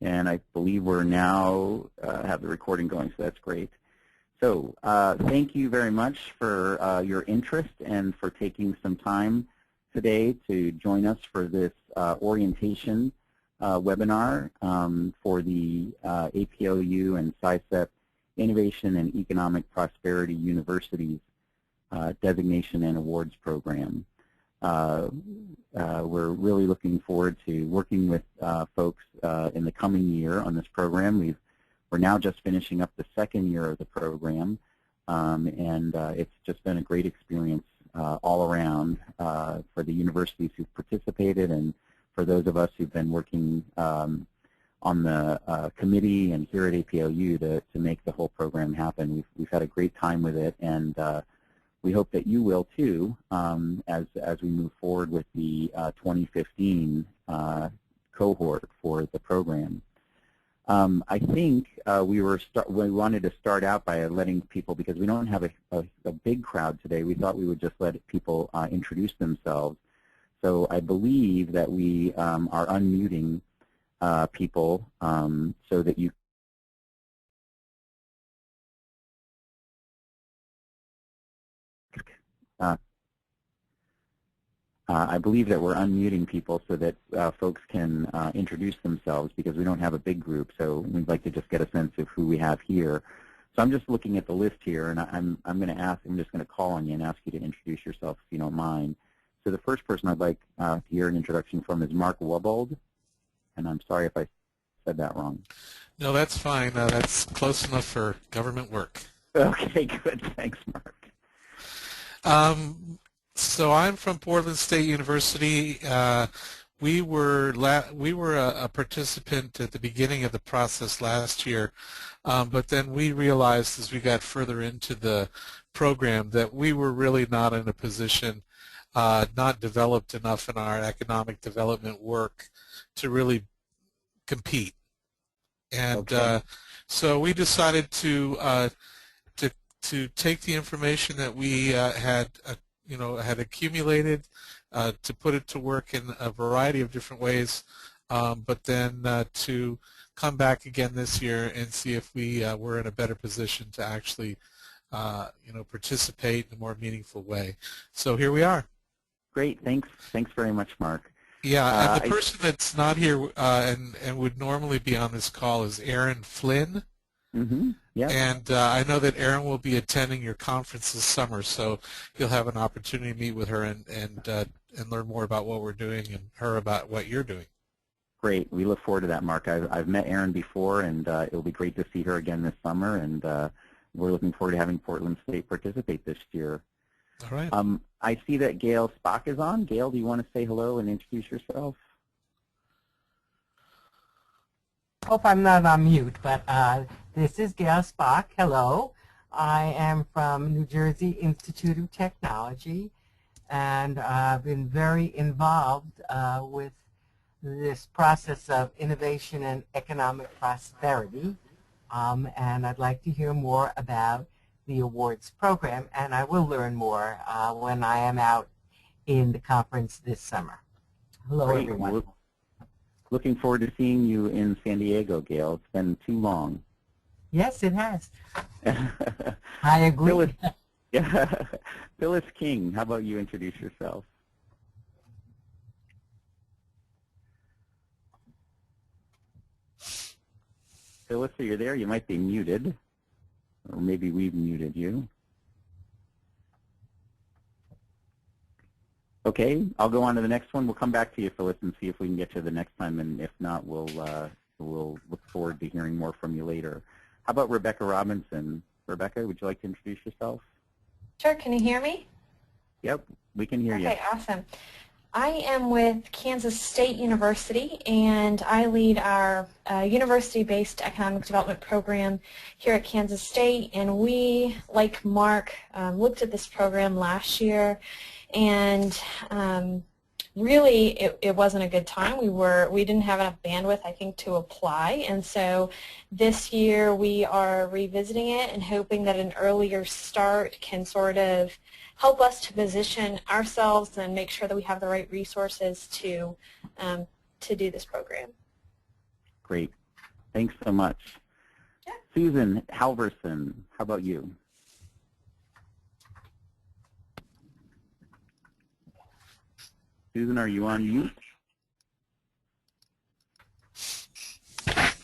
And I believe we're now have the recording going, so that's great. So thank you very much for your interest and for taking some time today to join us for this orientation webinar for the APLU and SciCEP Innovation and Economic Prosperity Universities Designation and Awards Program. We're really looking forward to working with folks in the coming year on this program. We're now just finishing up the second year of the program, and it's just been a great experience all around for the universities who've participated and for those of us who've been working on the committee and here at APLU to make the whole program happen. We've had a great time with it, and we hope that you will too as we move forward with the 2015 cohort for the program. I think we wanted to start out by letting people, because we don't have a big crowd today, we thought we would just let people introduce themselves. So I believe that we are unmuting people so that you I believe that we're unmuting people so that folks can introduce themselves, because we don't have a big group, so we'd like to just get a sense of who we have here. So I'm just looking at the list here, and I'm just going to call on you and ask you to introduce yourself if you don't mind. So the first person I'd like to hear an introduction from is Mark Wubbold, and I'm sorry if I said that wrong. No, that's fine. That's close enough for government work. Okay, good. Thanks, Mark. So I'm from Portland State University. We were a participant at the beginning of the process last year, but then we realized as we got further into the program that we were really not in a position, not developed enough in our economic development work to really compete. And okay. So we decided to take the information that we had accumulated, to put it to work in a variety of different ways, but then to come back again this year and see if we were in a better position to actually participate in a more meaningful way. So here we are. Great. Thanks very much, Mark. Yeah, and the person that's not here and would normally be on this call is Erin Flynn. Mm-hmm. Yeah. And I know that Erin will be attending your conference this summer, so you'll have an opportunity to meet with her and learn more about what we're doing and her about what you're doing. Great. We look forward to that, Mark. I've met Erin before, and it'll be great to see her again this summer, and we're looking forward to having Portland State participate this year. All right. I see that Gail Spock is on. Gail, do you want to say hello and introduce yourself? Hope I'm not on mute, but this is Gail Spock. Hello. I am from New Jersey Institute of Technology, and I've been very involved with this process of innovation and economic prosperity, and I'd like to hear more about the awards program, and I will learn more when I am out in the conference this summer. Hello, Great. everyone. Looking forward to seeing you in San Diego, Gail. It's been too long. Yes, it has. I agree. Phyllis King, how about you introduce yourself? Phyllis, are you there? You might be muted, or maybe we've muted you. Okay, I'll go on to the next one. We'll come back to you, Phyllis, and see if we can get to the next time, and if not, we'll look forward to hearing more from you later. How about Rebecca Robinson? Rebecca, would you like to introduce yourself? Sure. Can you hear me? Yep, we can hear you. Okay, awesome. I am with Kansas State University, and I lead our university-based economic development program here at Kansas State. And we, like Mark, looked at this program last year, and really it wasn't a good time. We didn't have enough bandwidth, I think, to apply. And so this year we are revisiting it and hoping that an earlier start can sort of help us to position ourselves and make sure that we have the right resources to do this program. Great. Thanks so much. Yeah. Susan Halverson, how about you? Susan, are you on mute?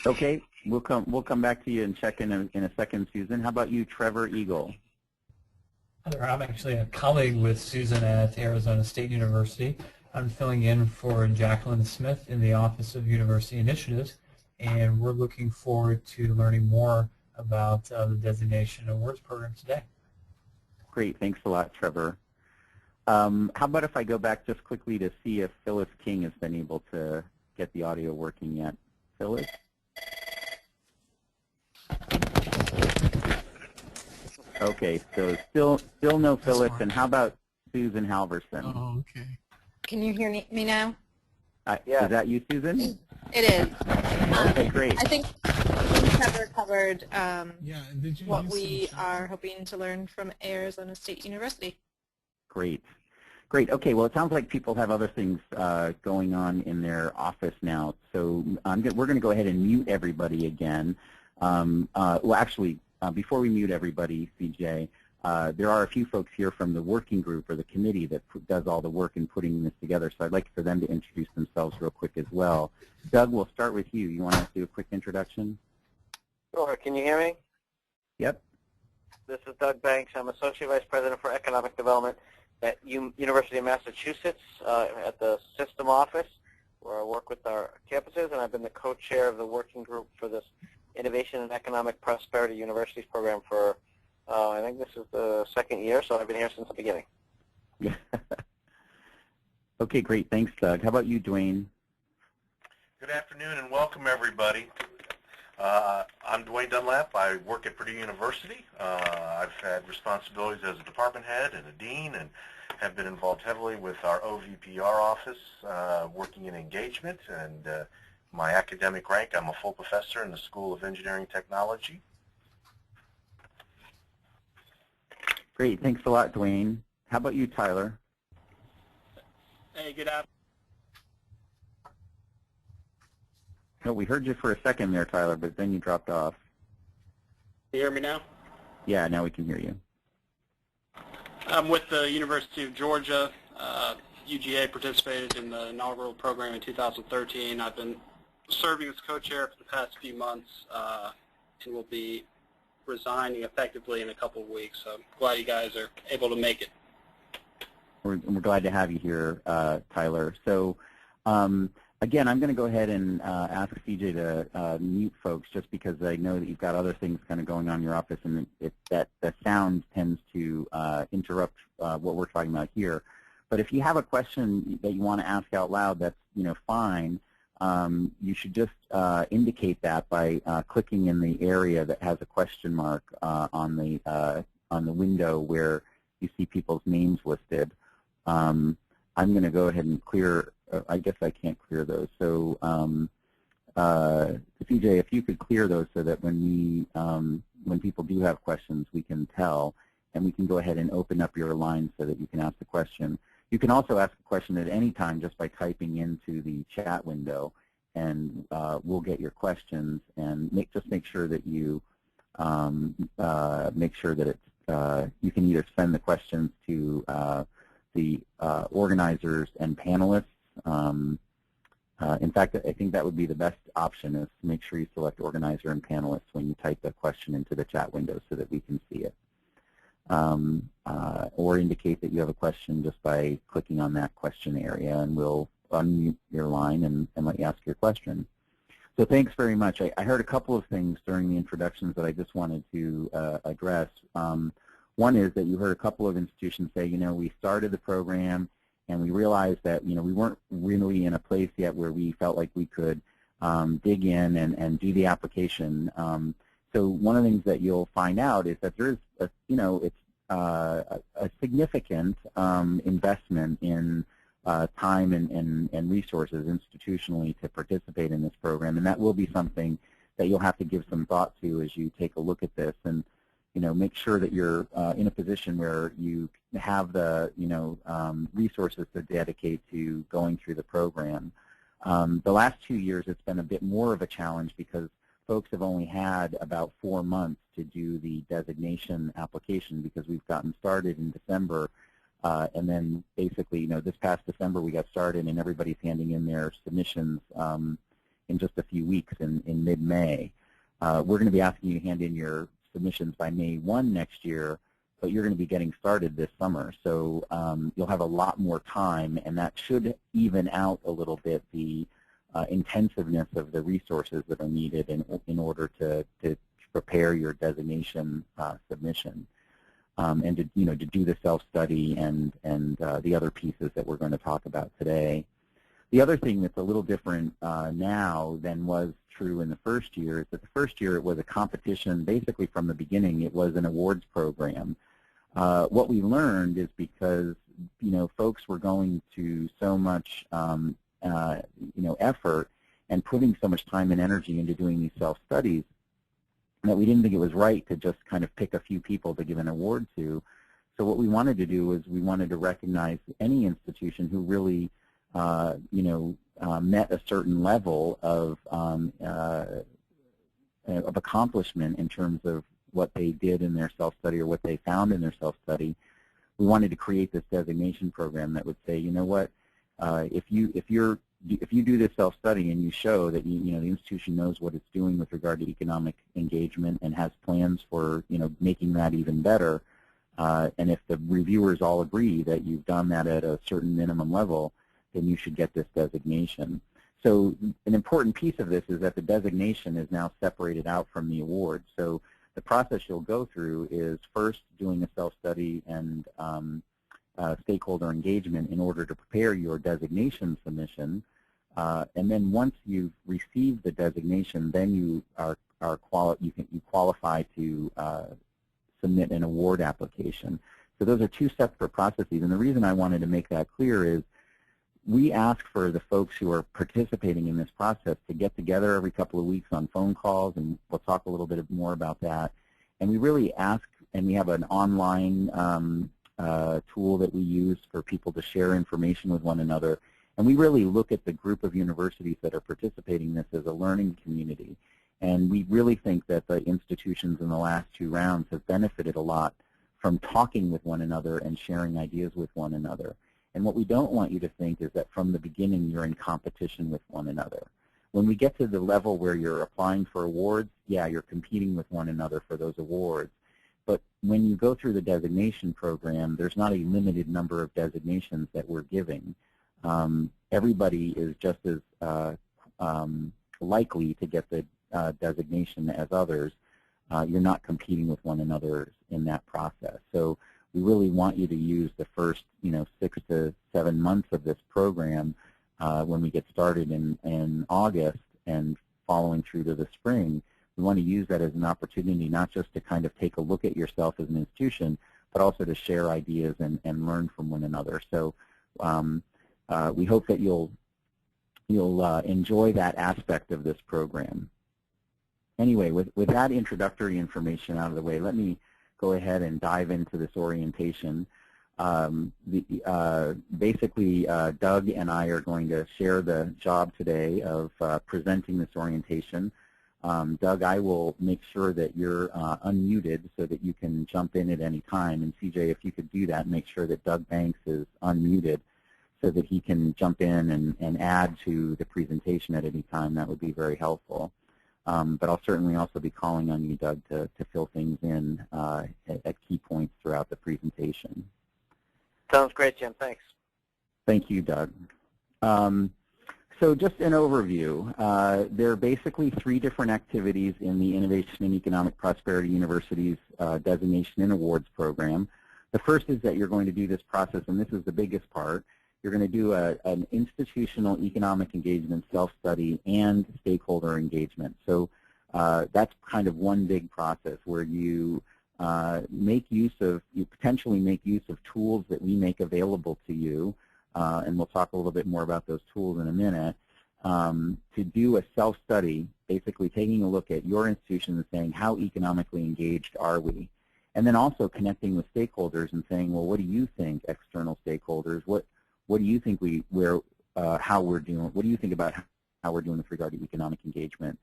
Okay, we'll come back to you and check in a second, Susan. How about you, Trevor Eagle? Hi there. I'm actually a colleague with Susan at Arizona State University. I'm filling in for Jacqueline Smith in the Office of University Initiatives, and we're looking forward to learning more about the Designation Awards program today. Great, thanks a lot, Trevor. How about if I go back just quickly to see if Phyllis King has been able to get the audio working yet. Phyllis? Okay, so still no Phyllis, and how about Susan Halverson? Oh, okay. Can you hear me now? Yeah. Is that you, Susan? It is. Okay, great. I think Trevor covered Yeah, and did you what use we some are hoping to learn from Arizona State University. Great. Great. Okay, well, it sounds like people have other things going on in their office now, so we're going to go ahead and mute everybody again. Well, actually, before we mute everybody, CJ, there are a few folks here from the working group or the committee that does all the work in putting this together, so I'd like for them to introduce themselves real quick as well. Doug, we'll start with you. You want to do a quick introduction? Sure. Can you hear me? Yep. This is Doug Banks. I'm Associate Vice President for Economic Development at University of Massachusetts at the system office, where I work with our campuses, and I've been the co-chair of the working group for this Innovation and Economic Prosperity Universities program for, I think this is the second year, so I've been here since the beginning. Yeah. Okay, great. Thanks, Doug. How about you, Dwayne? Good afternoon and welcome, everybody. I'm Dwayne Dunlap. I work at Purdue University. I've had responsibilities as a department head and a dean, and have been involved heavily with our OVPR office, working in engagement. And my academic rank, I'm a full professor in the School of Engineering Technology. Great. Thanks a lot, Dwayne. How about you, Tyler? Hey, good afternoon. No, we heard you for a second there, Tyler, but then you dropped off. Can you hear me now? Yeah, now we can hear you. I'm with the University of Georgia. UGA participated in the inaugural program in 2013. I've been serving as co-chair for the past few months and will be resigning effectively in a couple of weeks. So I'm glad you guys are able to make it. We're glad to have you here, Tyler. So, again, I'm going to go ahead and ask CJ to mute folks, just because I know that you've got other things kind of going on in your office, and that the sound tends to interrupt what we're talking about here. But if you have a question that you want to ask out loud, that's fine. You should just indicate that by clicking in the area that has a question mark on the window where you see people's names listed. I'm going to go ahead and clear. I guess I can't clear those. So, CJ, if you could clear those so that when people do have questions, we can tell, and we can go ahead and open up your line so that you can ask the question. You can also ask a question at any time just by typing into the chat window, and we'll get your questions. And just make sure that you make sure that it's you can either send the questions to the organizers and panelists. In fact, I think that would be the best option, is to make sure you select organizer and panelists when you type the question into the chat window so that we can see it. Or indicate that you have a question just by clicking on that question area, and we'll unmute your line and let you ask your question. So thanks very much. I heard a couple of things during the introductions that I just wanted to address. One is that you heard a couple of institutions say, we started the program and we realized that, we weren't really in a place yet where we felt like we could dig in and do the application. So one of the things that you'll find out is that there is, it's a significant investment in time and resources institutionally to participate in this program, and that will be something that you'll have to give some thought to as you take a look at this, and make sure that you're in a position where you have the resources to dedicate to going through the program. The last 2 years, it's been a bit more of a challenge because folks have only had about 4 months to do the designation application because we've gotten started in December. And then basically, this past December we got started and everybody's handing in their submissions in just a few weeks in mid-May. We're going to be asking you to hand in your submissions by May 1 next year, but you're going to be getting started this summer. So you'll have a lot more time, and that should even out a little bit the intensiveness of the resources that are needed in order to prepare your designation submission. And to do the self-study and the other pieces that we're going to talk about today. The other thing that's a little different now than was true in the first year is that the first year it was a competition. Basically from the beginning it was an awards program. What we learned is because folks were going to so much effort and putting so much time and energy into doing these self-studies that we didn't think it was right to just kind of pick a few people to give an award to. So what we wanted to do is we wanted to recognize any institution who really met a certain level of accomplishment in terms of what they did in their self-study or what they found in their self-study. We wanted to create this designation program that would say, you know what, if you do this self-study and you show that the institution knows what it's doing with regard to economic engagement and has plans for making that even better, and if the reviewers all agree that you've done that at a certain minimum level, then you should get this designation. So an important piece of this is that the designation is now separated out from the award. So the process you'll go through is first doing a self-study and stakeholder engagement in order to prepare your designation submission. And then once you've received the designation, then you qualify to submit an award application. So those are two separate processes. And the reason I wanted to make that clear is we ask for the folks who are participating in this process to get together every couple of weeks on phone calls, and we'll talk a little bit more about that. And we really ask, and we have an online tool that we use for people to share information with one another. And we really look at the group of universities that are participating in this as a learning community. And we really think that the institutions in the last 2 rounds have benefited a lot from talking with one another and sharing ideas with one another. And what we don't want you to think is that from the beginning you're in competition with one another. When we get to the level where you're applying for awards, yeah, you're competing with one another for those awards. But when you go through the designation program, there's not a limited number of designations that we're giving. Everybody is just as likely to get the designation as others. You're not competing with one another in that process. So we really want you to use the first 6 to 7 months of this program when we get started in August and following through to the spring. We want to use that as an opportunity not just to kind of take a look at yourself as an institution, but also to share ideas and learn from one another. So we hope that you'll enjoy that aspect of this program. Anyway, with that introductory information out of the way, let me go ahead and dive into this orientation. Basically, Doug and I are going to share the job today of presenting this orientation. Doug, I will make sure that you're unmuted so that you can jump in at any time. And CJ, if you could do that, make sure that Doug Banks is unmuted so that he can jump in and add to the presentation at any time. That would be very helpful. But I'll certainly also be calling on you, Doug, to fill things in at key points throughout the presentation. Sounds great, Jim. Thanks. Thank you, Doug. So just an overview. There are basically 3 different activities in the Innovation and Economic Prosperity University's Designation and Awards program. The first is that you're going to do this process, and this is the biggest part. You're going to do an institutional economic engagement, self-study, and stakeholder engagement. So that's kind of one big process where you potentially make use of tools that we make available to you, and we'll talk a little bit more about those tools in a minute, to do a self-study, basically taking a look at your institution and saying, how economically engaged are we? And then also connecting with stakeholders and saying, well, what do you think, external stakeholders? What do you think how we're doing? What do you think about how we're doing with regard to economic engagement?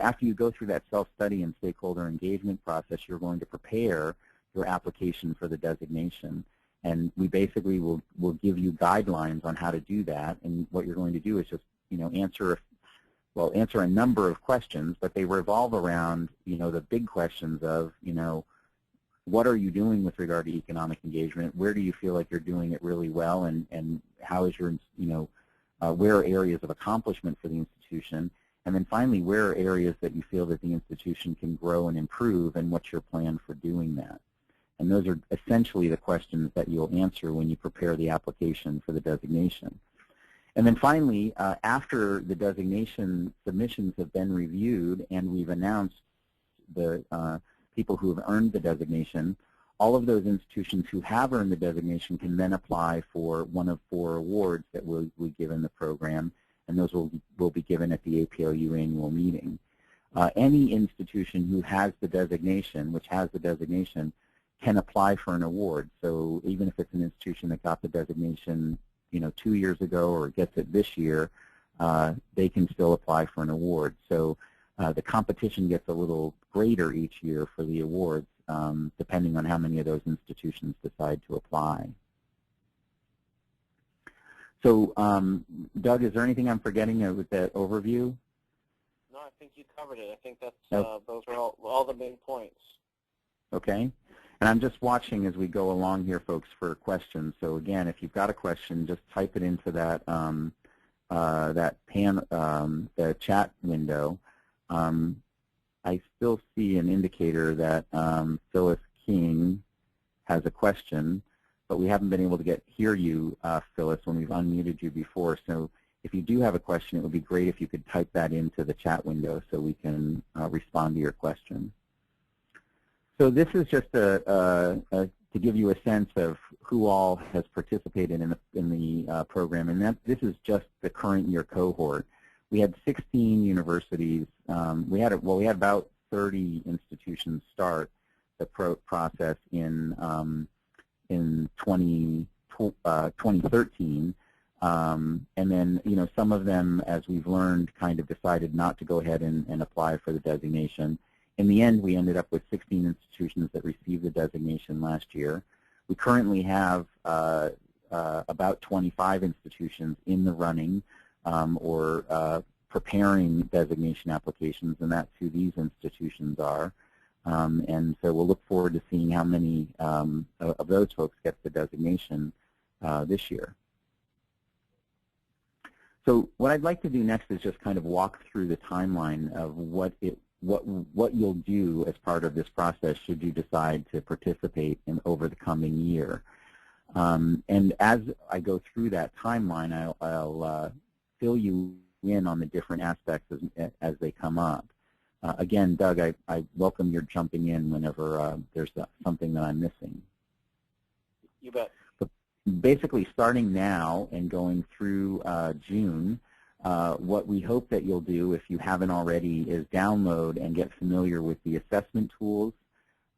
after you go through that self-study and stakeholder engagement process, you're going to prepare your application for the designation. And we basically will give you guidelines on how to do that. And what you're going to do is just, answer a number of questions, but they revolve around, the big questions of, what are you doing with regard to economic engagement? Where do you feel like you're doing it really well? And how is your, where are areas of accomplishment for the institution? And then finally, where are areas that you feel that the institution can grow and improve, and what's your plan for doing that? And those are essentially the questions that you'll answer when you prepare the application for the designation. And then finally, after the designation submissions have been reviewed and we've announced the people who have earned the designation, all of those institutions who have earned the designation can then apply for one of 4 awards that we give in the program, and those will be given at the APLU annual meeting. Any institution who has the designation, can apply for an award. So even if it's an institution that got the designation 2 years ago or gets it this year, they can still apply for an award. So the competition gets a little greater each year for the awards, depending on how many of those institutions decide to apply. So Doug, is there anything I'm forgetting with that overview? No, I think you covered it. I think that's those are all the main points. Okay. And I'm just watching as we go along here, folks, for questions. So again, if you've got a question, just type it into that the chat window. I still see an indicator that Phyllis King has a question, but we haven't been able to hear you, Phyllis, when we've unmuted you before. So if you do have a question, it would be great if you could type that into the chat window so we can respond to your question. So this is just to give you a sense of who all has participated in the program, and this is just the current year cohort. We had 16 universities. We had about 30 institutions start the process in 2013, and then some of them, as we've learned, kind of decided not to go ahead and apply for the designation. In the end, we ended up with 16 institutions that received the designation last year. We currently have about 25 institutions in the running or preparing designation applications, and that's who these institutions are. And so we'll look forward to seeing how many of those folks get the designation this year. So what I'd like to do next is just kind of walk through the timeline of what you'll do as part of this process should you decide to participate over the coming year. And as I go through that timeline, I'll fill you in on the different aspects as they come up. Again, Doug, I welcome your jumping in whenever there's something that I'm missing. You bet. But basically, starting now and going through June, what we hope that you'll do, if you haven't already, is download and get familiar with the assessment tools,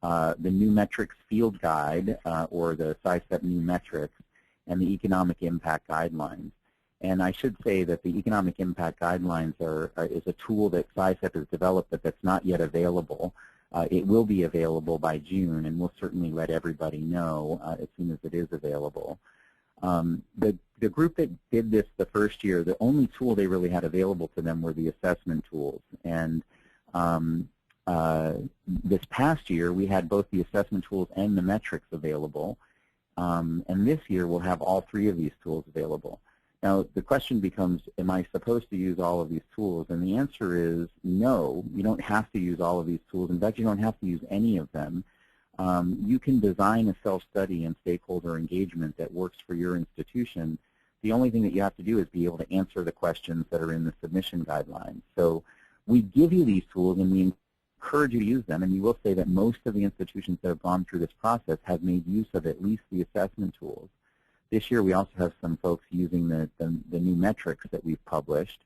the new metrics field guide, or the SciCEP new metrics, and the economic impact guidelines. And I should say that the economic impact guidelines is a tool that SciCEP has developed, but that's not yet available. It will be available by June, and we'll certainly let everybody know as soon as it is available. The group that did this the first year, the only tool they really had available to them were the assessment tools. And this past year, we had both the assessment tools and the metrics available. And this year, we'll have all 3 of these tools available. Now, the question becomes, am I supposed to use all of these tools? And the answer is no, you don't have to use all of these tools. In fact, you don't have to use any of them. You can design a self-study and stakeholder engagement that works for your institution. The only thing that you have to do is be able to answer the questions that are in the submission guidelines. So we give you these tools and we encourage you to use them, and we will say that most of the institutions that have gone through this process have made use of at least the assessment tools. This year we also have some folks using the new metrics that we've published.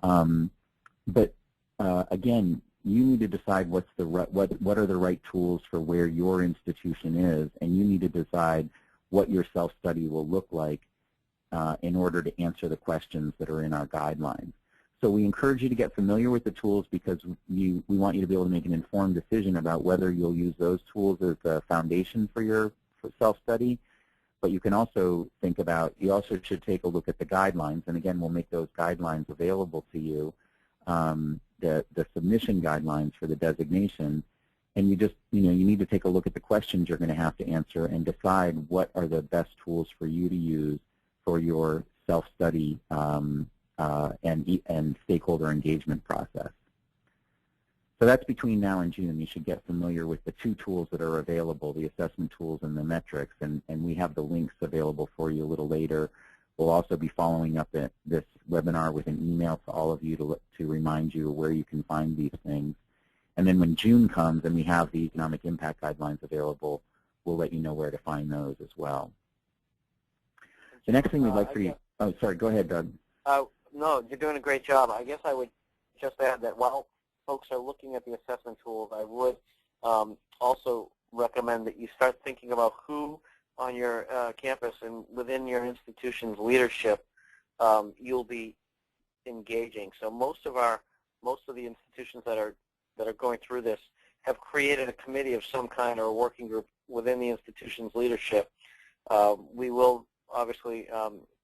But again, you need to decide what are the right tools for where your institution is, and you need to decide what your self-study will look like in order to answer the questions that are in our guidelines. So we encourage you to get familiar with the tools because we want you to be able to make an informed decision about whether you'll use those tools as a foundation for your self-study. But you can also think about, you also should take a look at the guidelines, and again, we'll make those guidelines available to you, the submission guidelines for the designation, and you need to take a look at the questions you're going to have to answer and decide what are the best tools for you to use for your self-study and stakeholder engagement process. So that's between now and June. You should get familiar with the two tools that are available, the assessment tools and the metrics, and we have the links available for you a little later. We'll also be following up this webinar with an email to all of you to remind you where you can find these things. And then when June comes and we have the economic impact guidelines available, we'll let you know where to find those as well. The next thing we'd like for you, oh, sorry, go ahead, Doug. No, you're doing a great job. I guess I would just add that while folks are looking at the assessment tools, I would also recommend that you start thinking about who on your campus and within your institution's leadership you'll be engaging. So most of the institutions that are going through this have created a committee of some kind or a working group within the institution's leadership. We will obviously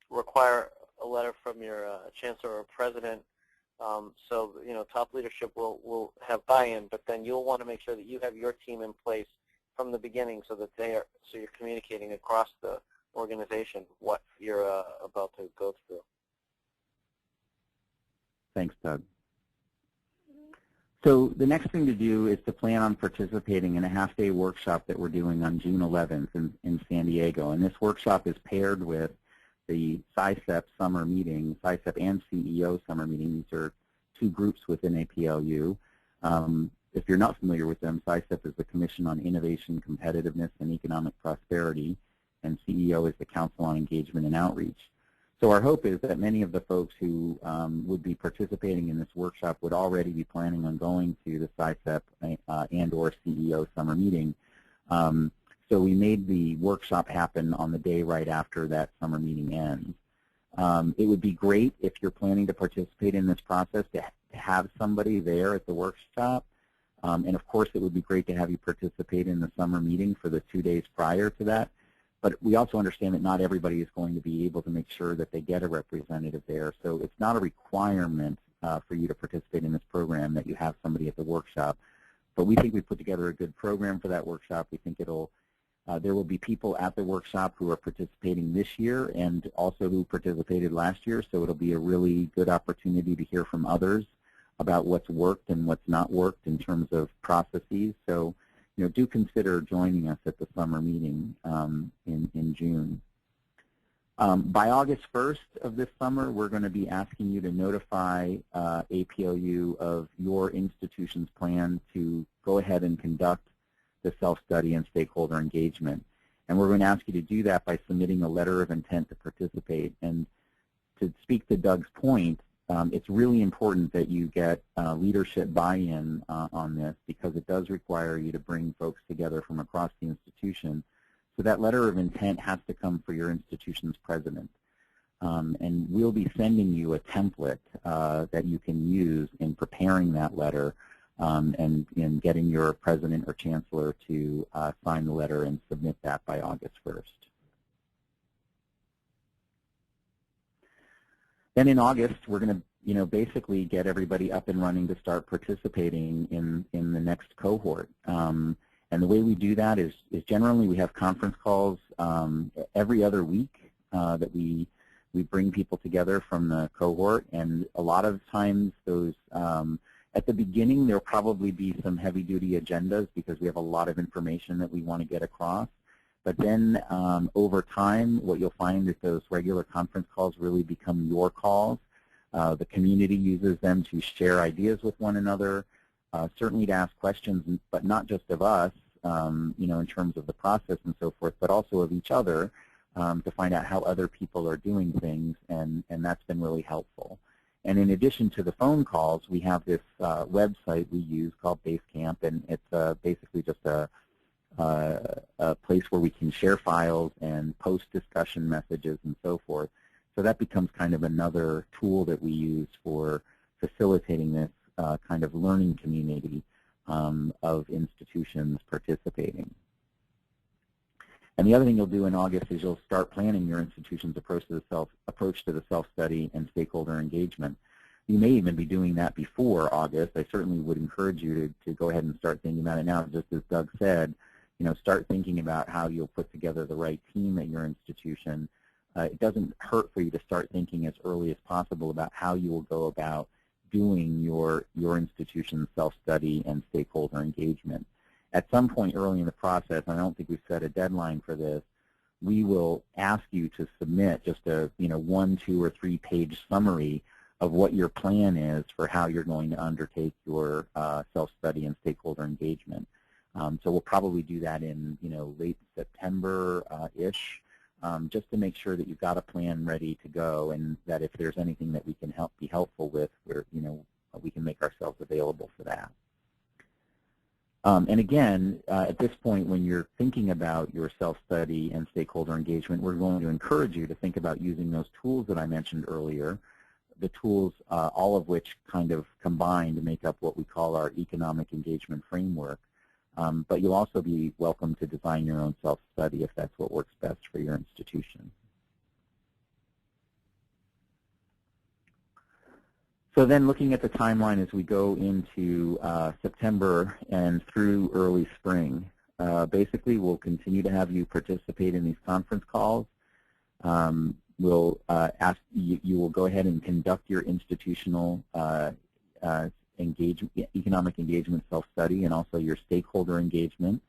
require a letter from your chancellor or president. So top leadership will have buy-in, but then you'll want to make sure that you have your team in place from the beginning so that you're communicating across the organization what you're about to go through. Thanks, Doug. So the next thing to do is to plan on participating in a half-day workshop that we're doing on June 11th in San Diego. And this workshop is paired with the SciCEP summer meeting, SciCEP and CEO summer meeting. These are two groups within APLU. If you're not familiar with them, SciCEP is the Commission on Innovation, Competitiveness, and Economic Prosperity, and CEO is the Council on Engagement and Outreach. So our hope is that many of the folks who would be participating in this workshop would already be planning on going to the SciCEP and or CEO summer meeting. So we made the workshop happen on the day right after that summer meeting ends. It would be great if you're planning to participate in this process to have somebody there at the workshop. And of course, it would be great to have you participate in the summer meeting for the 2 days prior to that. But we also understand that not everybody is going to be able to make sure that they get a representative there. So it's not a requirement for you to participate in this program that you have somebody at the workshop. But we think we put together a good program for that workshop. We think there will be people at the workshop who are participating this year and also who participated last year. So it'll be a really good opportunity to hear from others about what's worked and what's not worked in terms of processes. So do consider joining us at the summer meeting in June. By August 1st of this summer, we're going to be asking you to notify APLU of your institution's plan to go ahead and conduct the self-study and stakeholder engagement. And we're going to ask you to do that by submitting a letter of intent to participate. And to speak to Doug's point, it's really important that you get leadership buy-in on this because it does require you to bring folks together from across the institution. So that letter of intent has to come for your institution's president. And we'll be sending you a template that you can use in preparing that letter and in getting your president or chancellor to sign the letter and submit that by August 1st. Then in August, we're going to basically get everybody up and running to start participating in the next cohort. And the way we do that is generally we have conference calls every other week that we bring people together from the cohort. And a lot of times those, at the beginning, there'll probably be some heavy-duty agendas because we have a lot of information that we want to get across. But then over time, what you'll find is those regular conference calls really become your calls. The community uses them to share ideas with one another, certainly to ask questions, but not just of us, in terms of the process and so forth, but also of each other to find out how other people are doing things, and that's been really helpful. And in addition to the phone calls, we have this website we use called Basecamp, and it's basically just a place where we can share files and post discussion messages and so forth. So that becomes kind of another tool that we use for facilitating this kind of learning community of institutions participating. And the other thing you'll do in August is you'll start planning your institution's approach to the self-study and stakeholder engagement. You may even be doing that before August. I certainly would encourage you to go ahead and start thinking about it now. Just as Doug said, start thinking about how you'll put together the right team at your institution. It doesn't hurt for you to start thinking as early as possible about how you will go about doing your institution's self-study and stakeholder engagement. At some point early in the process, I don't think we've set a deadline for this, we will ask you to submit just a 1, 2, or 3 page summary of what your plan is for how you're going to undertake your self-study and stakeholder engagement. So we'll probably do that in late September-ish, just to make sure that you've got a plan ready to go, and that if there's anything that we can be helpful with, we can make ourselves available for that. And again, at this point, when you're thinking about your self-study and stakeholder engagement, we're going to encourage you to think about using those tools that I mentioned earlier, the tools, all of which kind of combine to make up what we call our economic engagement framework. But you'll also be welcome to design your own self-study if that's what works best for your institution. So then looking at the timeline as we go into September and through early spring, basically we'll continue to have you participate in these conference calls. We'll ask you will go ahead and conduct your institutional economic engagement self-study and also your stakeholder engagement.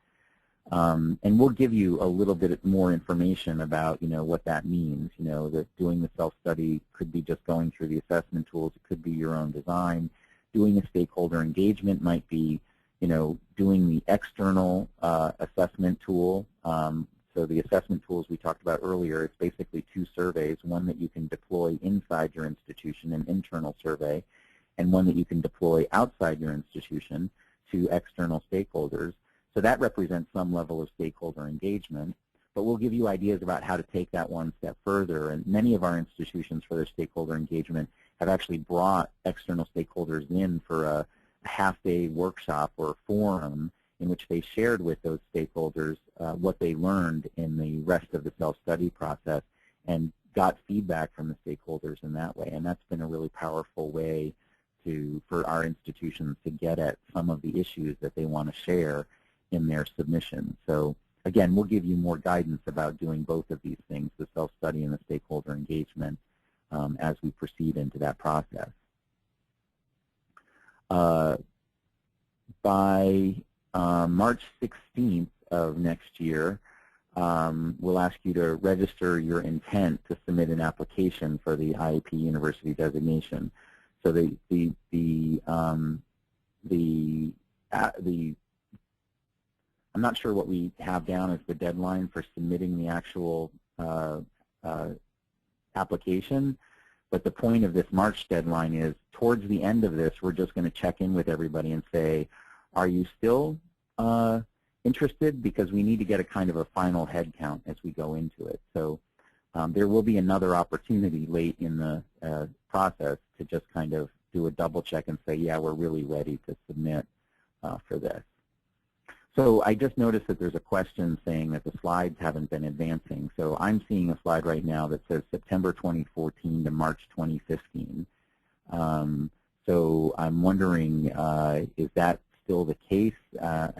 And we'll give you a little bit more information about, what that means. That doing the self-study could be just going through the assessment tools. It could be your own design. Doing a stakeholder engagement might be, doing the external assessment tool. So the assessment tools we talked about earlier, it's basically 2 surveys, one that you can deploy inside your institution, an internal survey, and one that you can deploy outside your institution to external stakeholders. So that represents some level of stakeholder engagement, but we'll give you ideas about how to take that one step further. And many of our institutions for their stakeholder engagement have actually brought external stakeholders in for a half-day workshop or forum in which they shared with those stakeholders what they learned in the rest of the self-study process and got feedback from the stakeholders in that way. And that's been a really powerful way for our institutions to get at some of the issues that they want to share in their submission. So again, we'll give you more guidance about doing both of these things, the self-study and the stakeholder engagement, as we proceed into that process. By March 16th of next year, we'll ask you to register your intent to submit an application for the IEP University designation. So I'm not sure what we have down as the deadline for submitting the actual application, but the point of this March deadline is towards the end of this, we're just going to check in with everybody and say, are you still interested? Because we need to get a kind of a final head count as we go into it. So there will be another opportunity late in the process to just kind of do a double check and say, yeah, we're really ready to submit for this. So I just noticed that there's a question saying that the slides haven't been advancing. So I'm seeing a slide right now that says September 2014 to March 2015. So I'm wondering, is that still the case? Are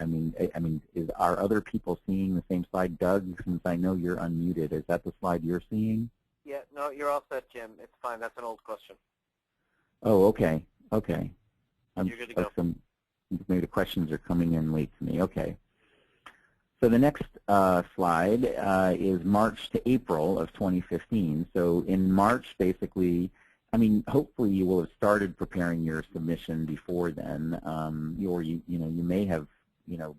other people seeing the same slide? Doug, since I know you're unmuted, is that the slide you're seeing? Yeah, no, you're all set, Jim. It's fine. That's an old question. Oh, okay. Okay. You're good to go. Maybe the questions are coming in late to me. Okay. So the next slide is March to April of 2015. So in March, basically, hopefully you will have started preparing your submission before then, or you may have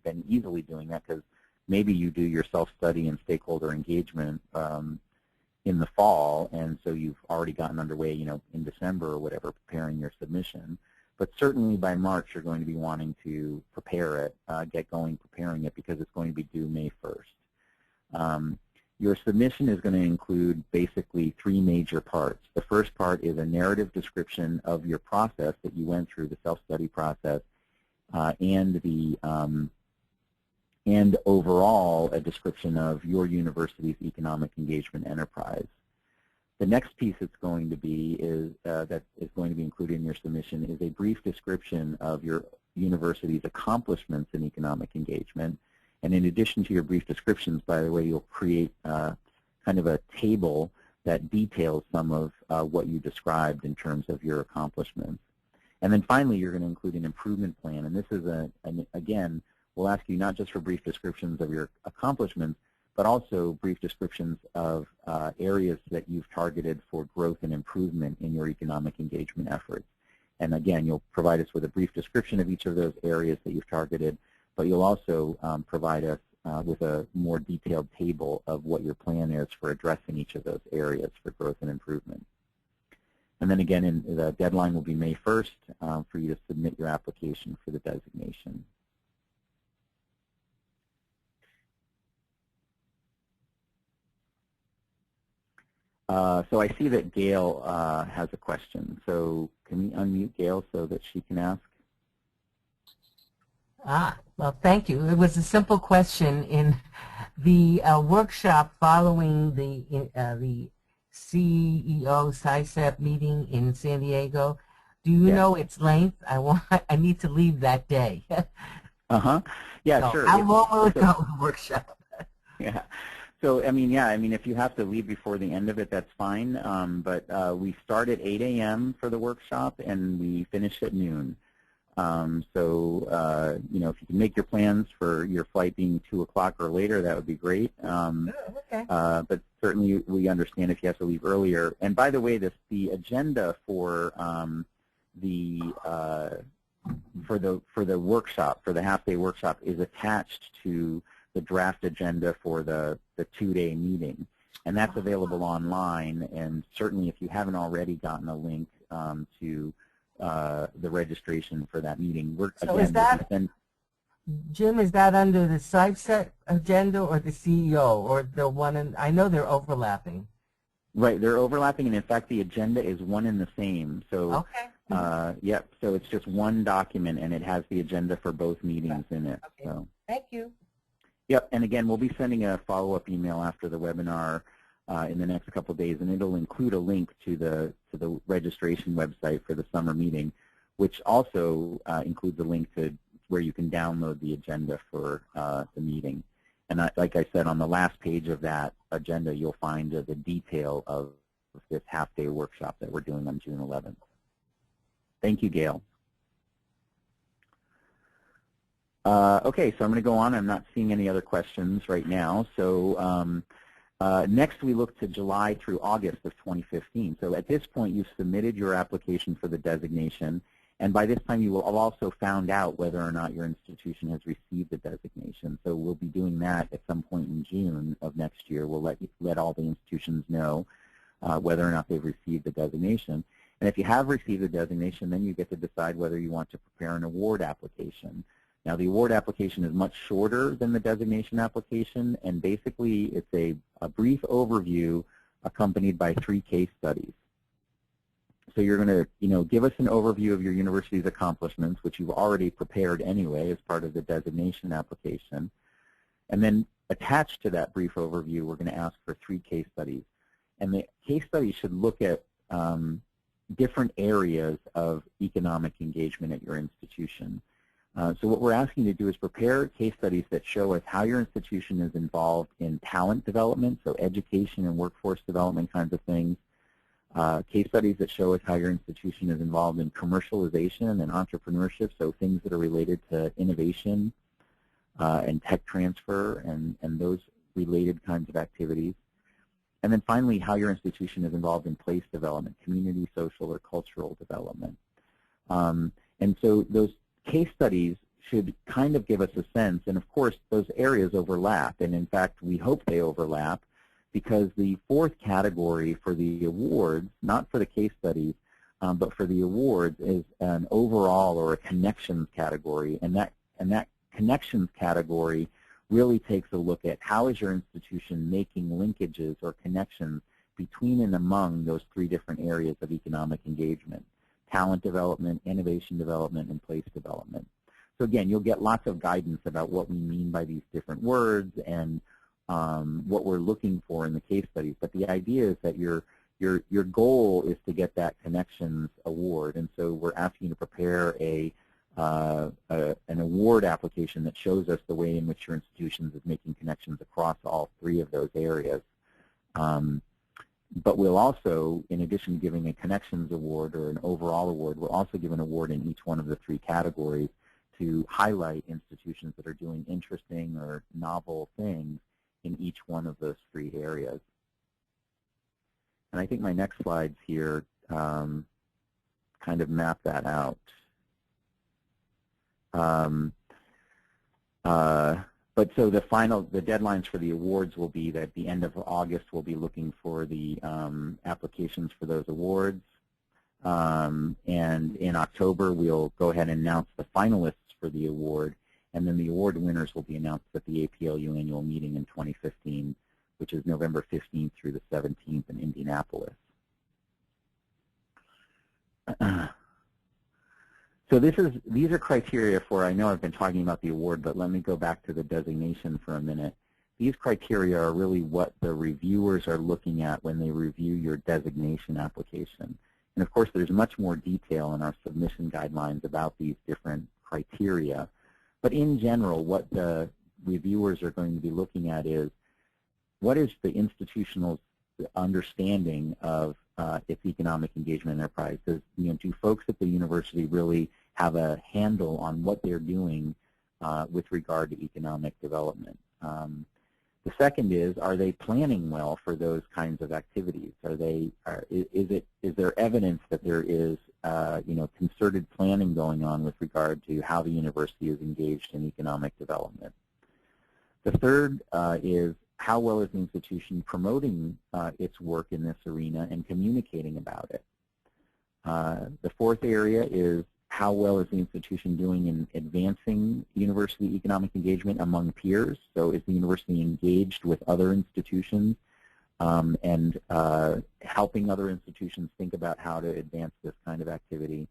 been easily doing that because maybe you do your self-study and stakeholder engagement in the fall, and so you've already gotten underway, in December or whatever, preparing your submission. But certainly by March, you're going to be wanting to prepare it, get going preparing it, because it's going to be due May 1st. Your submission is going to include basically 3 major parts. The first part is a narrative description of your process that you went through, the self-study process, and overall a description of your university's economic engagement enterprise. The next piece it's going to be that is going to be included in your submission is a brief description of your university's accomplishments in economic engagement. And in addition to your brief descriptions, by the way, you'll create kind of a table that details some of what you described in terms of your accomplishments. And then finally, you're going to include an improvement plan. And this is, again, we'll ask you not just for brief descriptions of your accomplishments, but also brief descriptions of areas that you've targeted for growth and improvement in your economic engagement efforts. And again, you'll provide us with a brief description of each of those areas that you've targeted, but you'll also provide us with a more detailed table of what your plan is for addressing each of those areas for growth and improvement. And then again, the deadline will be May 1st for you to submit your application for the designation. So I see that Gail has a question. So can we unmute Gail so that she can ask? Well, thank you. It was a simple question. In the workshop following the CEO SICEP meeting in San Diego, do you know its length? I need to leave that day. Yeah, so sure. How long will it go, the workshop? Yeah. So, I mean, if you have to leave before the end of it, that's fine. But we start at 8 a.m. for the workshop, and we finish at noon. If you can make your plans for your flight being 2 o'clock or later, that would be great. But certainly we understand if you have to leave earlier. And by the way, the agenda for the workshop, for the half-day workshop, is attached to the draft agenda for the 2-day meeting. And that's available online. And certainly if you haven't already gotten a link to the registration for that meeting. Jim, is that under the SICEP agenda or the CEO or the one? I know they're overlapping. Right, they're overlapping, and in fact, the agenda is one and the same. So, yep. So it's just one document, and it has the agenda for both meetings in it. Okay. So. Thank you. Yep, and again, we'll be sending a follow-up email after the webinar in the next couple of days, and it'll include a link to the registration website for the summer meeting, which also includes a link to where you can download the agenda for the meeting. And like I said, on the last page of that agenda, you'll find the detail of this half-day workshop that we're doing on June 11th. Thank you, Gail. Okay, so I'm going to go on. I'm not seeing any other questions right now. So next we look to July through August of 2015. So at this point, you've submitted your application for the designation. And by this time, you will have also found out whether or not your institution has received the designation. So we'll be doing that at some point in June of next year. We'll let all the institutions know whether or not they've received the designation. And if you have received the designation, then you get to decide whether you want to prepare an award application. Now, the award application is much shorter than the designation application, and basically it's a brief overview accompanied by 3 case studies. So you're going to, give us an overview of your university's accomplishments, which you've already prepared anyway as part of the designation application. And then attached to that brief overview, we're going to ask for 3 case studies. And the case studies should look at different areas of economic engagement at your institution. So what we're asking you to do is prepare case studies that show us how your institution is involved in talent development, so education and workforce development kinds of things. Case studies that show us how your institution is involved in commercialization and entrepreneurship, so things that are related to innovation and tech transfer and those related kinds of activities. And then finally, how your institution is involved in place development, community, social, or cultural development. And so those case studies should kind of give us a sense, and of course those areas overlap, and in fact we hope they overlap, because the 4th category for the awards, not for the case studies, but for the awards, is an overall or a connections category, and that connections category really takes a look at how is your institution making linkages or connections between and among those three different areas of economic engagement: talent development, innovation development, and place development. So again, you'll get lots of guidance about what we mean by these different words and what we're looking for in the case studies. But the idea is that your goal is to get that Connections Award, and so we're asking you to prepare an award application that shows us the way in which your institution is making connections across all three of those areas. But we'll also, in addition to giving a Connections Award or an overall award, we'll also give an award in each one of the three categories to highlight institutions that are doing interesting or novel things in each one of those three areas. And I think my next slides here kind of map that out. But so the deadlines for the awards will be that at the end of August we'll be looking for the applications for those awards. And in October we'll go ahead and announce the finalists for the award, and then the award winners will be announced at the APLU annual meeting in 2015, which is November 15th through the 17th in Indianapolis. So these are criteria for, I know I've been talking about the award, but let me go back to the designation for a minute. These criteria are really what the reviewers are looking at when they review your designation application. And of course, there's much more detail in our submission guidelines about these different criteria. But in general, what the reviewers are going to be looking at is, what is the institutional understanding of its economic engagement enterprise? Do folks at the university really have a handle on what they're doing with regard to economic development? The second is, are they planning well for those kinds of activities? Is there evidence that there is concerted planning going on with regard to how the university is engaged in economic development? The third is, how well is the institution promoting its work in this arena and communicating about it? The fourth area is, how well is the institution doing in advancing university economic engagement among peers? So is the university engaged with other institutions and helping other institutions think about how to advance this kind of activity?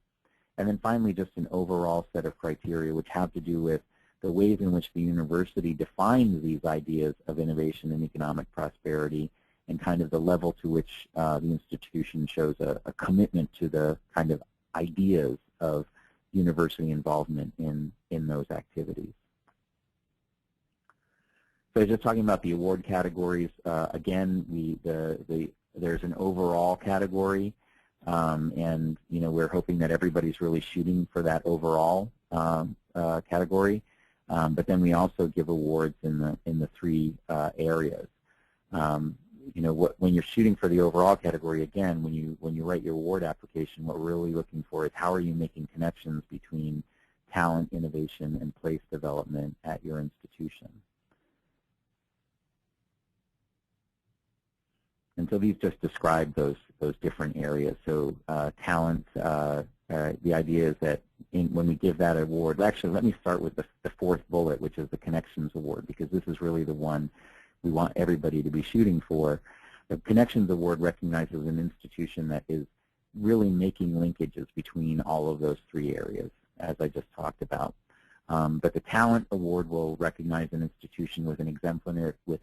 And then finally, just an overall set of criteria which have to do with the ways in which the university defines these ideas of innovation and economic prosperity, and kind of the level to which the institution shows a commitment to the kind of ideas of university involvement in those activities. So just talking about the award categories, again, there's an overall category, and we're hoping that everybody's really shooting for that overall category. But then we also give awards in the three areas. When you're shooting for the overall category, again, when you write your award application, what we're really looking for is, how are you making connections between talent, innovation, and place development at your institution? And so these just describe those different areas. So talent, the idea is that when we give that award, actually let me start with the fourth bullet, which is the Connections Award, because this is really the one we want everybody to be shooting for. The Connections Award recognizes an institution that is really making linkages between all of those three areas, as I just talked about. But the Talent Award will recognize an institution with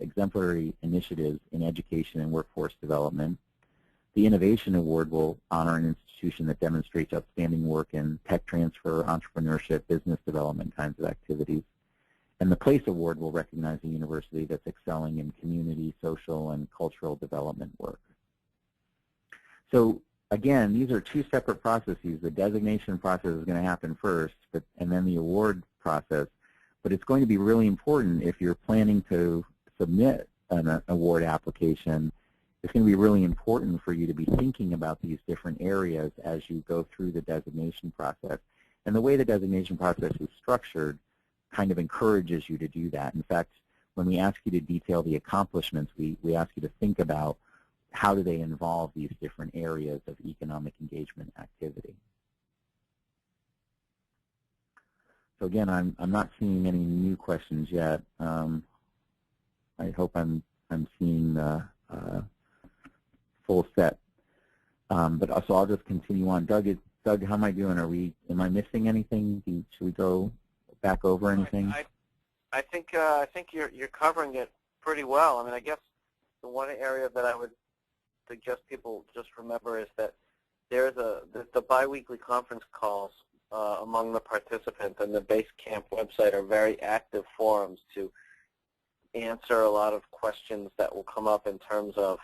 exemplary initiatives in education and workforce development. The Innovation Award will honor an institution that demonstrates outstanding work in tech transfer, entrepreneurship, business development kinds of activities. And the Place Award will recognize a university that's excelling in community, social, and cultural development work. So again, these are two separate processes. The designation process is going to happen first, and then the award process. But it's going to be really important if you're planning to submit an award application. It's going to be really important for you to be thinking about these different areas as you go through the designation process. And the way the designation process is structured kind of encourages you to do that. In fact, when we ask you to detail the accomplishments, we ask you to think about how do they involve these different areas of economic engagement activity. So again, I'm not seeing any new questions yet. I hope I'm seeing the full set. But so I'll just continue on. Doug, how am I doing? Am I missing anything? Should we go back over anything? I think you're covering it pretty well. I mean, I guess the one area that I would suggest people just remember is that there's the biweekly conference calls among the participants, and the Base Camp website are very active forums to answer a lot of questions that will come up in terms of,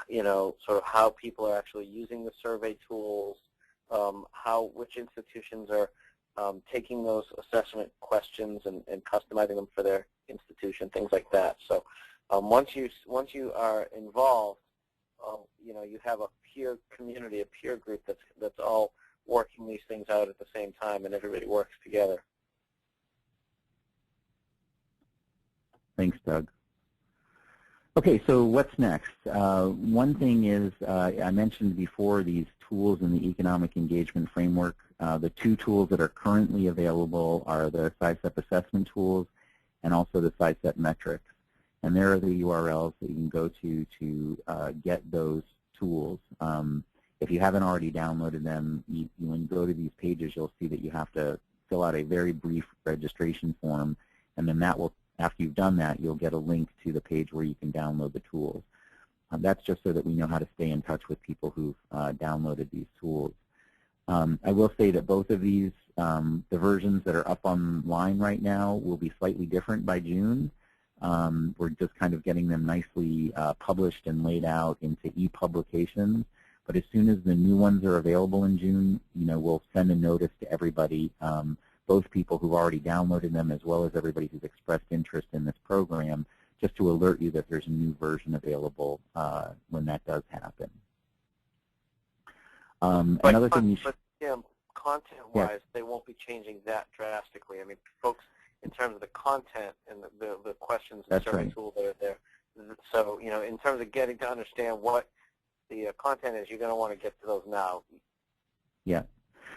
sort of how people are actually using the survey tools, which institutions are taking those assessment questions and customizing them for their institution, things like that. So once you are involved, you have a peer community, a peer group that's all working these things out at the same time, and everybody works together. Thanks, Doug. Okay, so what's next? One thing is, I mentioned before these tools in the economic engagement framework. The two tools that are currently available are the SciSEP assessment tools and also the SciSEP metrics. And there are the URLs that you can go to get those tools. If you haven't already downloaded them, when you go to these pages, you'll see that you have to fill out a very brief registration form, and then that will, after you've done that, you'll get a link to the page where you can download the tools. That's just so that we know how to stay in touch with people who've downloaded these tools. I will say that both of these, the versions that are up online right now, will be slightly different by June. We're just kind of getting them nicely published and laid out into e-publications. But as soon as the new ones are available in June, we'll send a notice to everybody, both people who've already downloaded them as well as everybody who's expressed interest in this program, just to alert you that there's a new version available when that does happen. Another thing you should... Tim, content-wise, they won't be changing that drastically. I mean, folks, in terms of the content and the questions and survey tools that are there. So, in terms of getting to understand what the content is, you're going to want to get to those now. Yeah,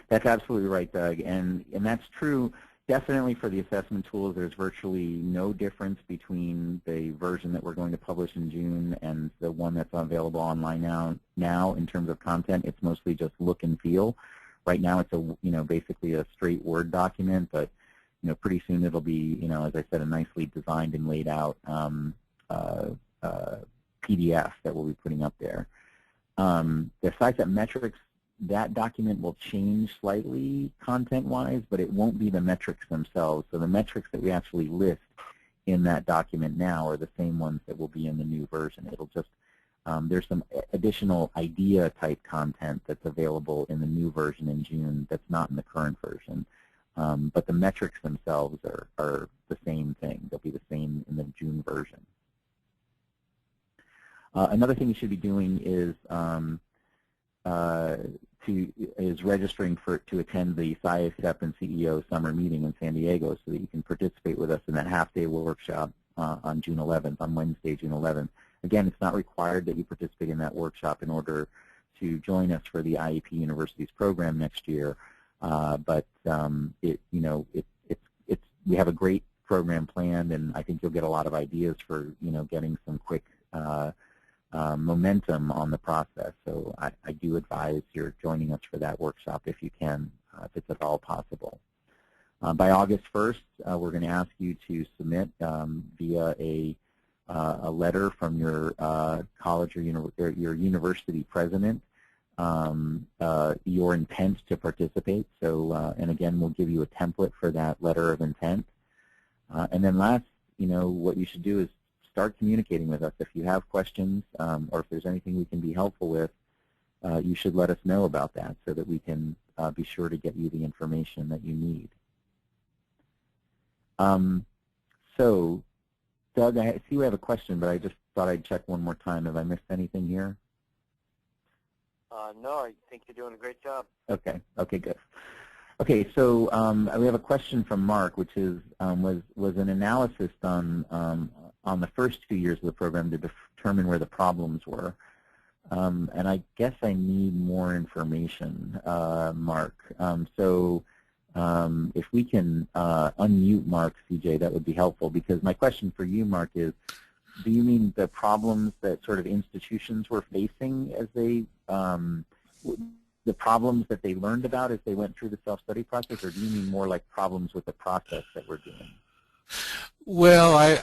that's absolutely right, Doug. And that's true definitely for the assessment tools. There's virtually no difference between the version that we're going to publish in June and the one that's available online now in terms of content. It's mostly just look and feel. Right now it's basically a straight Word document, but pretty soon it'll be, as I said, a nicely designed and laid out PDF that we'll be putting up there. The SciSEP metrics, that document will change slightly content-wise, but it won't be the metrics themselves. So the metrics that we actually list in that document now are the same ones that will be in the new version. It'll just, there's some additional idea-type content that's available in the new version in June that's not in the current version. But the metrics themselves are the same thing. They'll be the same in the June version. Another thing you should be doing is registering to attend the SciSEP and CEO summer meeting in San Diego so that you can participate with us in that half-day workshop on June 11th, on Wednesday, June 11th. Again, it's not required that you participate in that workshop in order to join us for the IEP Universities program next year. But we have a great program planned, and I think you'll get a lot of ideas for getting some quick momentum on the process. So I do advise you're joining us for that workshop if you can, if it's at all possible. By August 1st, we're going to ask you to submit via a letter from your college or your university president your intent to participate. So, and again, we'll give you a template for that letter of intent. And then last, what you should do is start communicating with us. If you have questions or if there's anything we can be helpful with, you should let us know about that so that we can be sure to get you the information that you need. So, Doug, I see we have a question, but I just thought I'd check one more time. Have I missed anything here? No, I think you're doing a great job. Okay. Okay, good. Okay, so we have a question from Mark, which is was an analysis done on the first 2 years of the program to determine where the problems were. And I guess I need more information, Mark. So If we can unmute Mark, CJ, that would be helpful, because my question for you, Mark, is do you mean the problems that sort of institutions were facing as they, the problems that they learned about as they went through the self-study process, or do you mean more like problems with the process that we're doing? Well,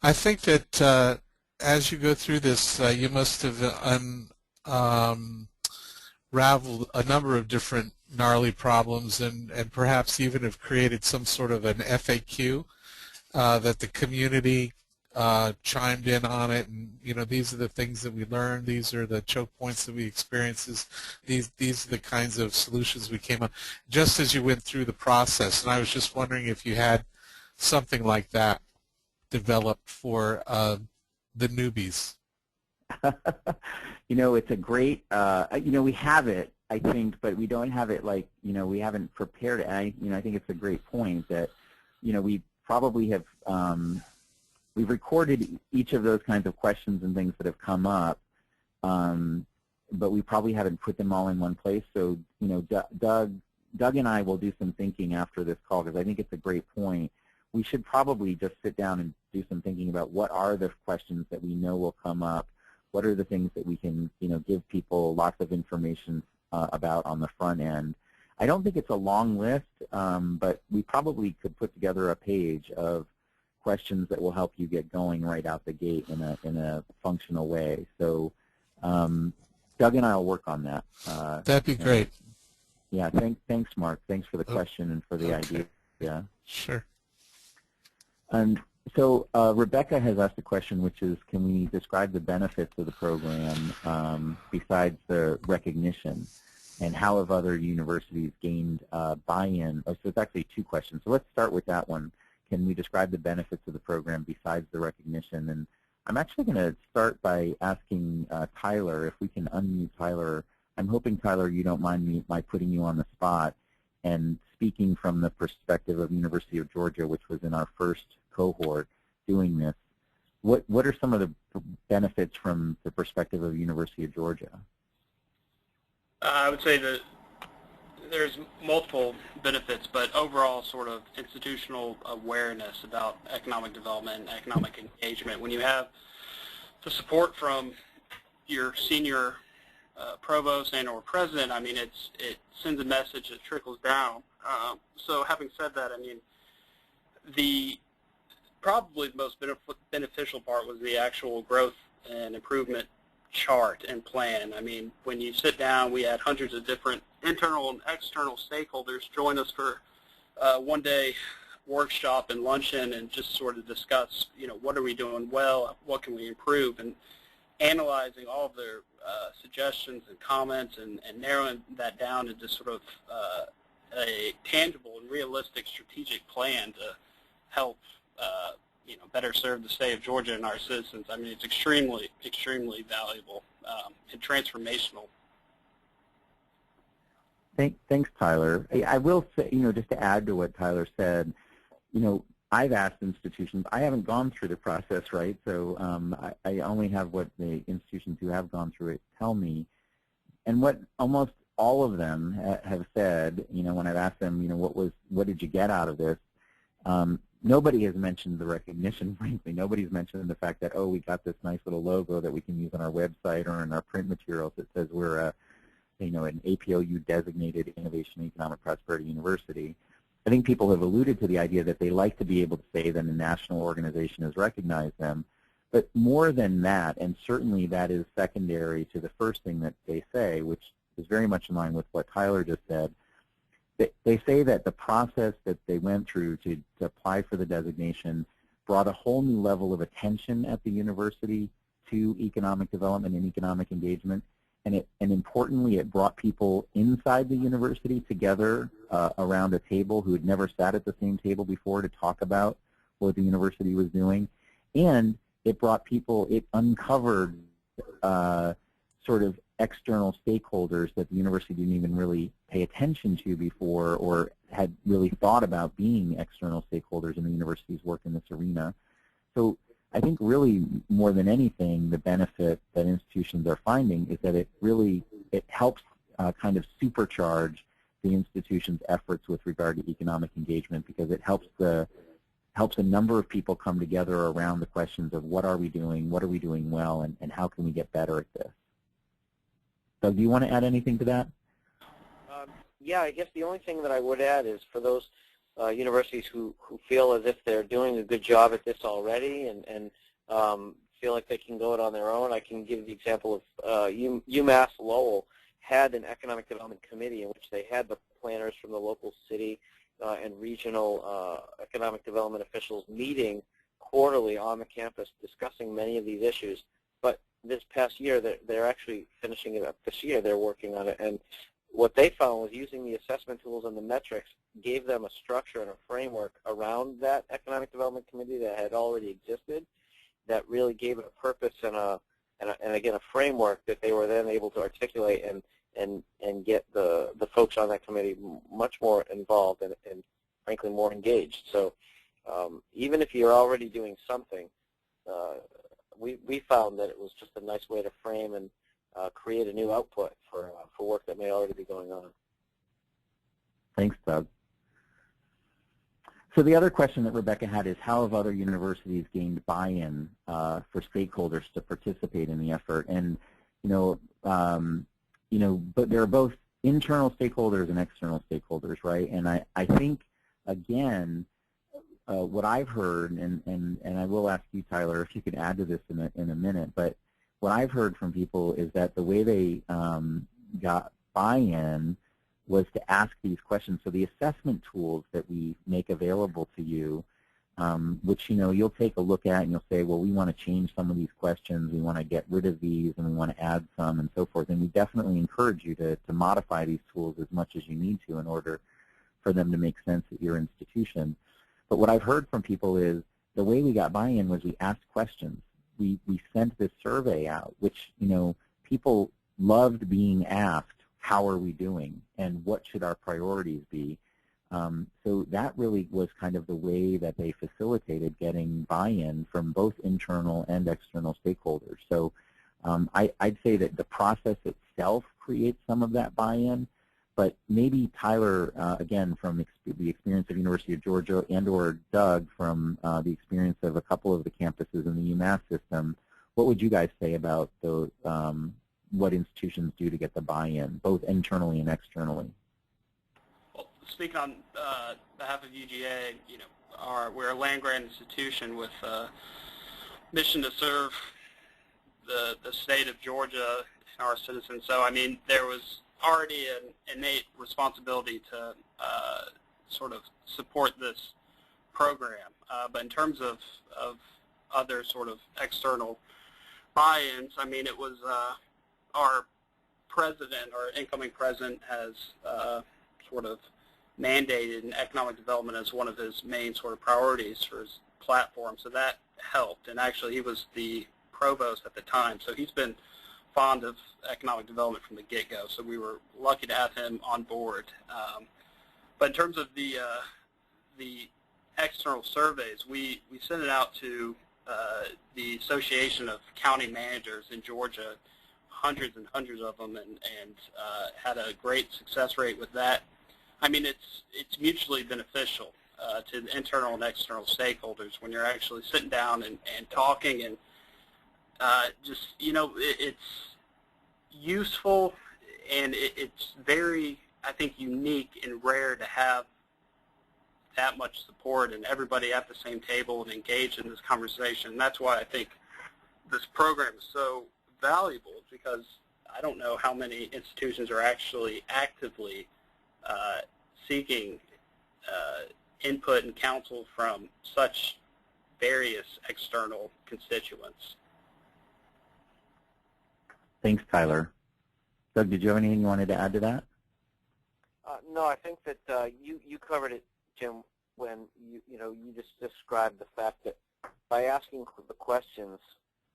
I think that as you go through this, you must have unraveled a number of different gnarly problems, and perhaps even have created some sort of an FAQ that the community chimed in on it, and these are the things that we learned, these are the choke points that we experienced, these are the kinds of solutions we came up just as you went through the process. And I was just wondering if you had something like that developed for the newbies. It's a great, we have it, I think, but we don't have it like, we haven't prepared it. And I think it's a great point that, we probably have, we've recorded each of those kinds of questions and things that have come up, but we probably haven't put them all in one place. So, Doug and I will do some thinking after this call, because I think it's a great point. We should probably just sit down and do some thinking about what are the questions that we know will come up, what are the things that we can, give people lots of information about on the front end. I don't think it's a long list, but we probably could put together a page of questions that will help you get going right out the gate in a functional way. So Doug and I will work on that. That'd be great. Yeah, thanks, Mark. Thanks for the question and for the idea. Yeah. Sure. And so Rebecca has asked a question, which is, can we describe the benefits of the program besides the recognition, and how have other universities gained buy-in? Oh, so it's actually two questions. So let's start with that one. Can we describe the benefits of the program besides the recognition? And I'm actually going to start by asking Tyler, if we can unmute Tyler. I'm hoping, Tyler, you don't mind my putting you on the spot and speaking from the perspective of University of Georgia, which was in our first cohort doing this. What are some of the benefits from the perspective of University of Georgia? I would say that there's multiple benefits, but overall sort of institutional awareness about economic development and economic engagement. When you have the support from your senior provost and or president, I mean, it sends a message that trickles down. So having said that, I mean, probably the most beneficial part was the actual growth and improvement chart and plan. I mean, when you sit down, we had hundreds of different internal and external stakeholders join us for one-day workshop and luncheon, and just sort of discuss, what are we doing well, what can we improve, and analyzing all of their suggestions and comments, and narrowing that down into sort of a tangible and realistic strategic plan to help better serve the state of Georgia and our citizens. I mean, it's extremely, extremely valuable and transformational. Thanks, Tyler. I will say, just to add to what Tyler said, I've asked institutions. I haven't gone through the process, right? So I only have what the institutions who have gone through it tell me. And what almost all of them have said, when I've asked them, what did you get out of this? Nobody has mentioned the recognition, frankly. Nobody's mentioned the fact that, oh, we got this nice little logo that we can use on our website or in our print materials that says we're an APOU designated Innovation and Economic Prosperity University. I think people have alluded to the idea that they like to be able to say that a national organization has recognized them. But more than that, and certainly that is secondary to the first thing that they say, which is very much in line with what Tyler just said, they say that the process that they went through to apply for the designation brought a whole new level of attention at the university to economic development and economic engagement. And importantly, it brought people inside the university together around a table who had never sat at the same table before to talk about what the university was doing. And it brought people, it uncovered sort of external stakeholders that the university didn't even really pay attention to before, or had really thought about being external stakeholders in the university's work in this arena. So I think really more than anything, the benefit that institutions are finding is that it helps kind of supercharge the institution's efforts with regard to economic engagement, because it helps a number of people come together around the questions of what are we doing well, and how can we get better at this. Doug, do you want to add anything to that? Yeah, I guess the only thing that I would add is for those universities who feel as if they're doing a good job at this already and feel like they can go it on their own, I can give the example of UMass Lowell had an economic development committee in which they had the planners from the local city and regional economic development officials meeting quarterly on the campus discussing many of these issues. But this past year, they're actually finishing it up this year. They're working on it. And what they found was using the assessment tools and the metrics gave them a structure and a framework around that economic development committee that had already existed that really gave it a purpose and again, a framework that they were then able to articulate and get the folks on that committee much more involved and frankly more engaged. So even if you're already doing something, we found that it was just a nice way to frame and create a new output for work that may already be going on. Thanks, Doug. So the other question that Rebecca had is, how have other universities gained buy-in for stakeholders to participate in the effort? And but there are both internal stakeholders and external stakeholders, right? And I think, again, what I've heard, and I will ask you, Tyler, if you could add to this in a minute, but what I've heard from people is that the way they got buy-in was to ask these questions. So the assessment tools that we make available to you, which you'll take a look at and you'll say, well, we want to change some of these questions, we want to get rid of these, and we want to add some, and so forth. And we definitely encourage you to modify these tools as much as you need to in order for them to make sense at your institution. But what I've heard from people is the way we got buy-in was we asked questions. We sent this survey out, which people loved being asked, how are we doing, and what should our priorities be? So that really was kind of the way that they facilitated getting buy-in from both internal and external stakeholders. So I'd say that the process itself creates some of that buy-in, but maybe Tyler, again, from the experience of University of Georgia, and or Doug from the experience of a couple of the campuses in the UMass system, what would you guys say about the, what institutions do to get the buy-in, both internally and externally? Well, speaking on behalf of UGA, we're a land-grant institution with a mission to serve the state of Georgia and our citizens. So, I mean, there was already an innate responsibility to sort of support this program. But in terms of other sort of external buy-ins, I mean, it was our president, our incoming president, has sort of mandated economic development as one of his main sort of priorities for his platform. So that helped. And actually, he was the provost at the time, so he's been fond of economic development from the get-go. So we were lucky to have him on board. But in terms of the external surveys, we sent it out to the Association of County Managers in Georgia, hundreds and hundreds of them, and had a great success rate with that. I mean, it's mutually beneficial to the internal and external stakeholders when you're actually sitting down and talking, and just, it's useful, and it's very, I think, unique and rare to have that much support and everybody at the same table and engaged in this conversation. And that's why I think this program is so valuable, because I don't know how many institutions are actually actively seeking input and counsel from such various external constituents. Thanks, Tyler. Doug, did you have anything you wanted to add to that? No, I think that you covered it, Jim, when you just described the fact that by asking the questions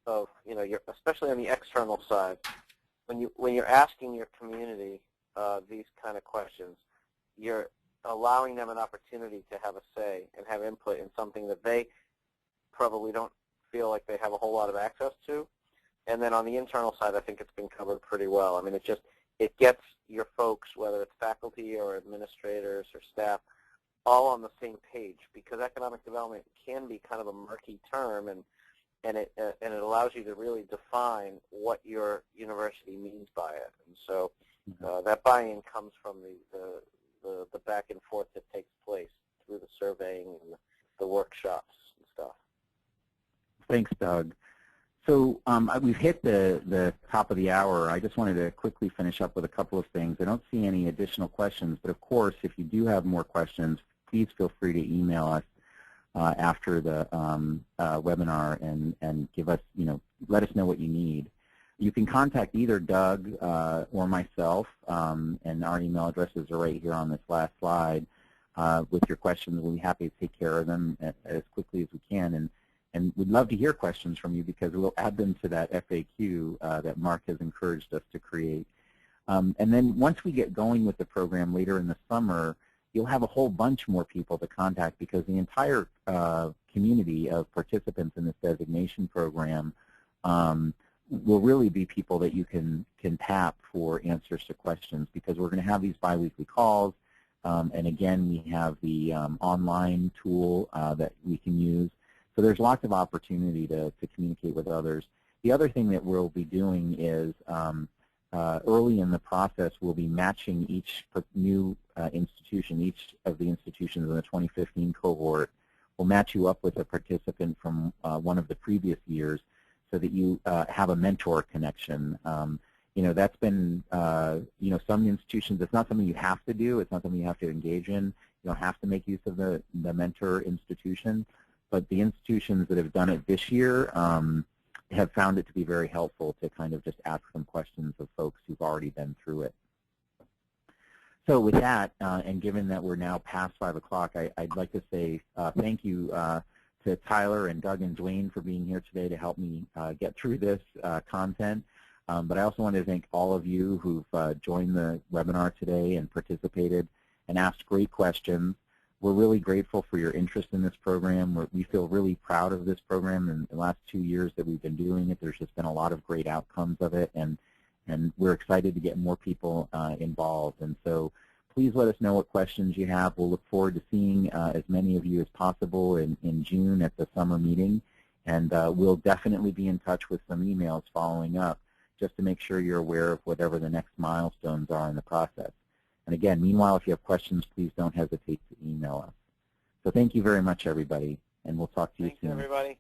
of especially on the external side, when you're asking your community these kind of questions, you're allowing them an opportunity to have a say and have input in something that they probably don't feel like they have a whole lot of access to. And then on the internal side, I think it's been covered pretty well. I mean, it gets your folks, whether it's faculty or administrators or staff, all on the same page, because economic development can be kind of a murky term, and it allows you to really define what your university means by it. And so that buy-in comes from the back and forth that takes place through the surveying and the workshops and stuff. Thanks, Doug. So we've hit the top of the hour. I just wanted to quickly finish up with a couple of things. I don't see any additional questions, but of course, if you do have more questions, please feel free to email us after the webinar and give us, let us know what you need. You can contact either Doug or myself, and our email addresses are right here on this last slide. With your questions, we'll be happy to take care of them as quickly as we can. And we'd love to hear questions from you, because we'll add them to that FAQ that Mark has encouraged us to create. And then once we get going with the program later in the summer, you'll have a whole bunch more people to contact, because the entire community of participants in this designation program will really be people that you can tap for answers to questions, because we're going to have these biweekly calls. And again, we have the online tool that we can use. So there's lots of opportunity to communicate with others. The other thing that we'll be doing is early in the process, we'll be matching each new institution, each of the institutions in the 2015 cohort. We'll match you up with a participant from one of the previous years, so that you have a mentor connection. That's been, some institutions, it's not something you have to do. It's not something you have to engage in. You don't have to make use of the mentor institution. But the institutions that have done it this year have found it to be very helpful to kind of just ask some questions of folks who've already been through it. So with that, and given that we're now past 5 o'clock, I'd like to say thank you to Tyler and Doug and Dwayne for being here today to help me get through this content. But I also want to thank all of you who've joined the webinar today and participated and asked great questions. We're really grateful for your interest in this program. We feel really proud of this program. In the last 2 years that we've been doing it, there's just been a lot of great outcomes of it, and we're excited to get more people involved. And so please let us know what questions you have. We'll look forward to seeing as many of you as possible in June at the summer meeting, and we'll definitely be in touch with some emails following up, just to make sure you're aware of whatever the next milestones are in the process. And again, meanwhile, if you have questions, please don't hesitate to email us. So thank you very much, everybody, and we'll talk to you soon. Thanks, everybody.